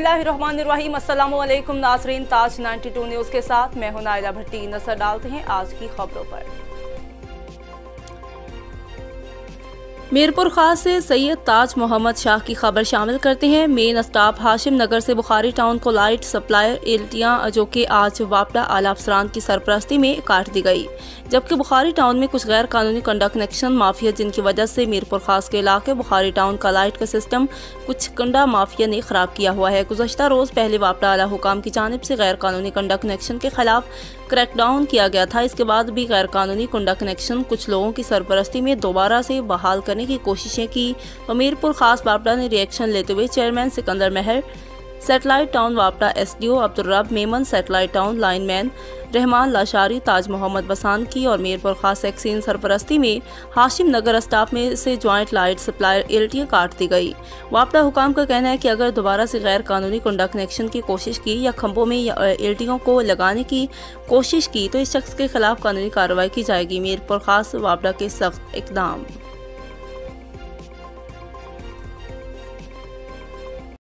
बिस्मिल्लाहिर्रहमानिर्रहीम। अस्सलामु अलैकुम नाज़रीन, ताज 92 न्यूज़ के साथ मैं हूं नाइला भट्टी। नजर डालते हैं आज की खबरों पर। मीरपुर खास से सैयद ताज मोहम्मद शाह की खबर शामिल करते हैं। मेन स्टाफ हाशिम नगर से बुखारी टाउन को लाइट सप्लायर एलटियां जो कि आज वापडा आला अफसरान की सरपरस्ती में काट दी गई, जबकि बुखारी टाउन में कुछ गैर कानूनी कंडा कनेक्शन माफिया जिनकी वजह से मीरपुर खास के इलाके बुखारी टाउन का लाइट का सिस्टम कुछ कंडा माफिया ने खराब किया हुआ है। गुज़श्ता रोज पहले वापडा आला हुकाम की जानिब से गैर कानूनी कंडा कनेक्शन के खिलाफ क्रैकडाउन किया गया था। इसके बाद भी गैर कानूनी कंडा कनेक्शन कुछ लोगों की सरपरस्ती में दोबारा से बहाल करने की कोशिशें की तो मीरपुर खास वापडा ने रिएक्शन लेते हुए chairman Sikandar Mahar, satellite town वापडा SDO Abdul Rab Memon, satellite town lineman Rehman Lashari, Taj Mohammad Basan की और मीरपुर खास एक्सीन सरपरस्ती में हाशिम नगर स्टाफ में से ज्वाइंट लाइट सप्लायर एलटियां काट दी गई। वापडा हुकाम का कहना है कि अगर दोबारा से गैर कानूनी कंडा कनेक्शन की कोशिश की या खंभों में एलटियों को लगाने की कोशिश की तो इस शख्स के खिलाफ कानूनी कार्रवाई की जाएगी। मीरपुर खास वापडा के सख्त इकदाम।